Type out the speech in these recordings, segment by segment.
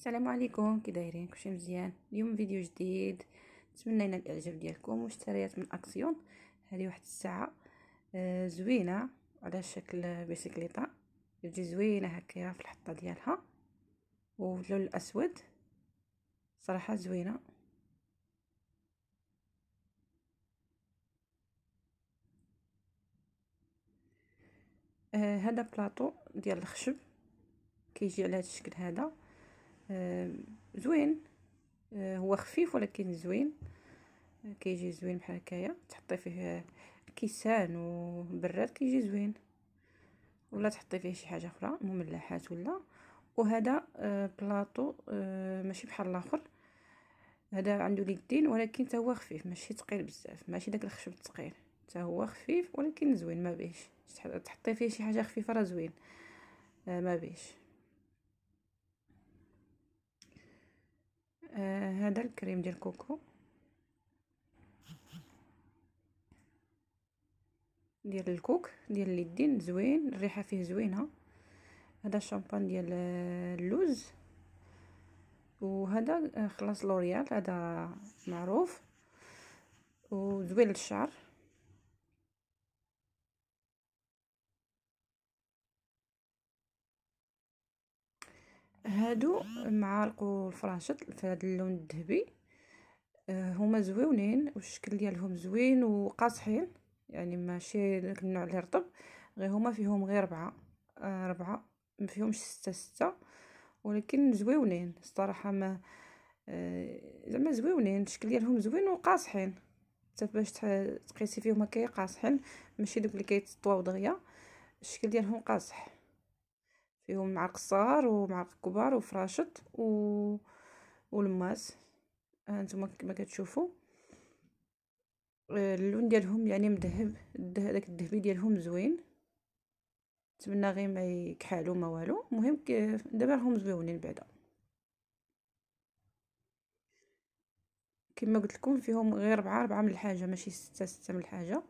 السلام عليكم، كي دايرين؟ كلشي مزيان؟ اليوم فيديو جديد، نتمنى ينال الاعجاب ديالكم. واشتريت من اكسيون هذه واحد الساعه زوينه على شكل بيسيكليطه، تجي زوينه هكايا في الحطه ديالها واللون الاسود صراحه زوينه. هذا بلاطو ديال الخشب كيجي على هذا الشكل هذا، زوين. هو خفيف ولكن زوين، كيجي زوين بحال هكايا، تحطي فيه كيسان وبراد كيجي زوين، ولا تحطي فيه شي حاجه اخرى مملحات ولا. وهذا بلاطو ماشي بحال الاخر، هذا عنده اليدين ولكن حتى هو خفيف، ماشي ثقيل بزاف، ماشي داك الخشب الثقيل، حتى هو خفيف ولكن زوين. ما بيش تحطي فيه شي حاجه خفيفه راه زوين، ما بيش. هذا الكريم ديال كوكو ديال الكوك ديال اليدين زوين، الريحه فيه زوينه. هذا الشامبان ديال اللوز. وهذا خلاص لوريال، هذا معروف وزوين للشعر. هادو معالق الفراشط في هذا اللون الذهبي، هما زويونين والشكل ديالهم زوين وقاصحين، يعني ماشي داك النوع اللي رطب، غير هما فيهم غير ربعة، ما فيهمش ستة، ولكن زويونين الصراحه. ما زعما زويونين، الشكل ديالهم زوين وقاصحين، حتى باش تقيسي فيهم هكايا قاصحين، ماشي دوك اللي كيتطواو دغيا. الشكل ديالهم قاصح، فيهم معلق صغار ومعلق كبار وفراشط ولماس. هانتوما كما كتشوفوا اللون ديالهم يعني مذهب، داك الذهبي ديالهم زوين. نتمنى غير ما يكحالوا ما والو، المهم دابا راهم زويونين بعدا. كما قلت لكم فيهم غير ربعة من الحاجه، ماشي ستة من الحاجه.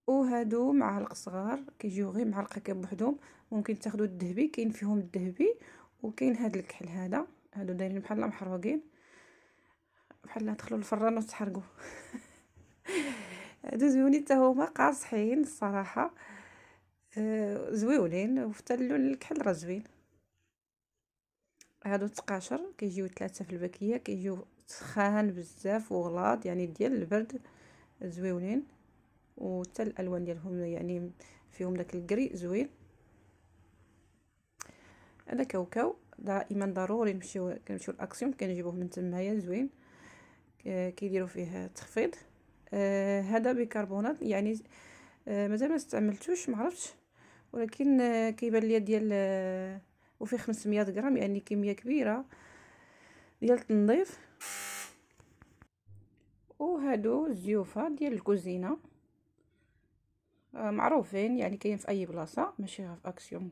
وهادو معالق صغار كيجيو غير معلقه هكا بوحدهم، ممكن تاخذوا الذهبي، كاين فيهم الذهبي وكاين هاد الكحل هذا. هادو دايرين بحال محروقين، بحال دخلوا الفران وتحرقوا. هادو زوينين حتى هما قاصحين الصراحه، زويونين، وحتى اللون الكحل راه زوين. هادو تقاشر كيجيو 3 في الباكيه، كيجيو سخان بزاف وغلاط، يعني ديال البرد، زويونين. وحتى الالوان ديالهم يعني فيهم داك الكري زوين. هذا كاوكاو، دائما ضروري كنمشيو لاكسيون كنجيبوه من تمايا زوين، كيديروا فيه تخفيض. هذا بيكربونات، يعني مازال ما استعملتوش، ما عرفتش، ولكن كيبان ليا ديال وفيه 500 غرام، يعني كميه كبيره ديال التنظيف. وهادو الزيوفه ديال الكوزينه، معروفين، يعني كاين في اي بلاصه، ماشي غير في اكسيون.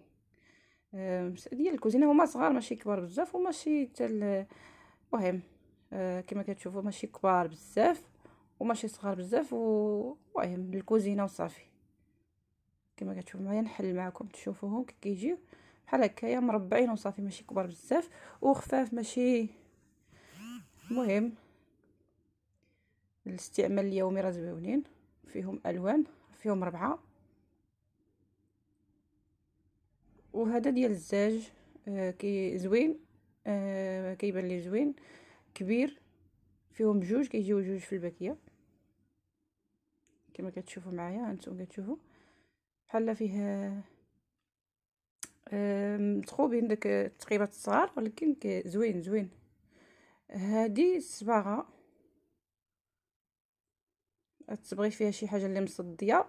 ديال الكوزينه، هما صغار ماشي كبار بزاف وماشي حتى المهم. كما كتشوفوا ماشي كبار بزاف وماشي صغار بزاف، ومهم للكوزينه وصافي. كما كتشوفوا معايا نحل معكم تشوفوهم كيجيو بحال هكايا مربعين وصافي، ماشي كبار بزاف وخفاف، ماشي مهم الاستعمال اليومي، راه زويونين. فيهم الوان، فيهم 4. وهذا ديال الزاج، كي زوين، كيبان لي زوين كبير، فيهم جوج، كيجيو جوج في الباكيه كما كتشوفوا معايا. هانتوما كتشوفوا بحال فيه متخوبين داك التقيبات الصغار، ولكن زوين زوين. هذه الصباغه، تبغي فيها شي حاجه اللي مصديه،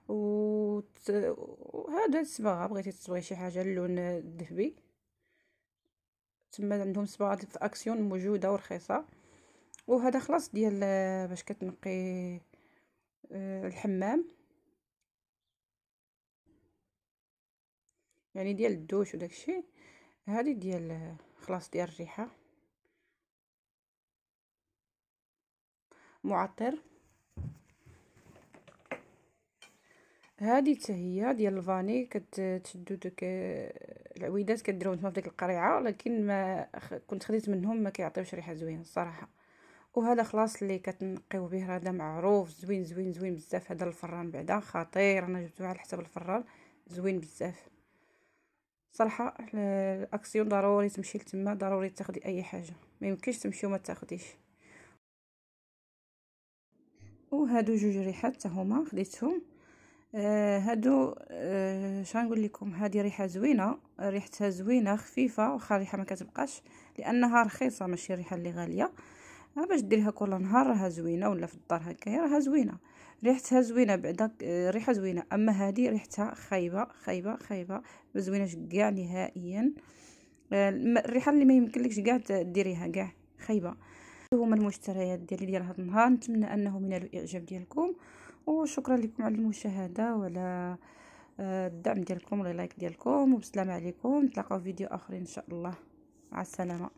وهذا الصباغه بغيتي تصبغي شي حاجه اللون الذهبي، تما عندهم صباغه في اكسيون موجوده ورخيصه. وهذا خلاص ديال باش كتنقي الحمام، يعني ديال الدوش وداكشي. هذه ديال خلاص ديال الريحه، معطر. هذه حتى هي ديال الفاني، كتشدو داك العويدات كديرهم تما في ديك القريعه، ولكن ما كنت خديت منهم ما كيعطيوش ريحه زوينه الصراحه. وهذا خلاص اللي كتنقيو به، هذا معروف زوين زوين زوين بزاف. هذا الفران بعدا خطير، انا جبته على حساب الفران، زوين بزاف صراحه. الاكسيون ضروري تمشي لتما، ضروري تاخدي اي حاجه، ما يمكنش تمشي وما تاخديش. وهادو جوج ريحات حتى هما خديتهم. هادو شغنقول لكم، هذه ريحه زوينه، ريحتها زوينه خفيفه، واخا الريحه ما كتبقاش لانها رخيصه، ماشي ريحه اللي غاليه. باش ديريها كل نهار راها زوينه، ولا في الدار هكايا راها زوينه، ريحتها زوينه بعدا. ريحه زوينه. اما هذه ريحتها خايبه خايبه خايبه، ما زويناش كاع نهائيا. الريحه اللي ما يمكنلكش كاع ديريها كاع، خايبه. هما المشتريات ديال هذا النهار، نتمنى انهم ينالوا الاعجاب ديالكم، وشكرا لكم على المشاهده وعلى الدعم ديالكم واللايك ديالكم، وبسلام عليكم. نتلاقاو في فيديو اخر ان شاء الله. مع السلامه.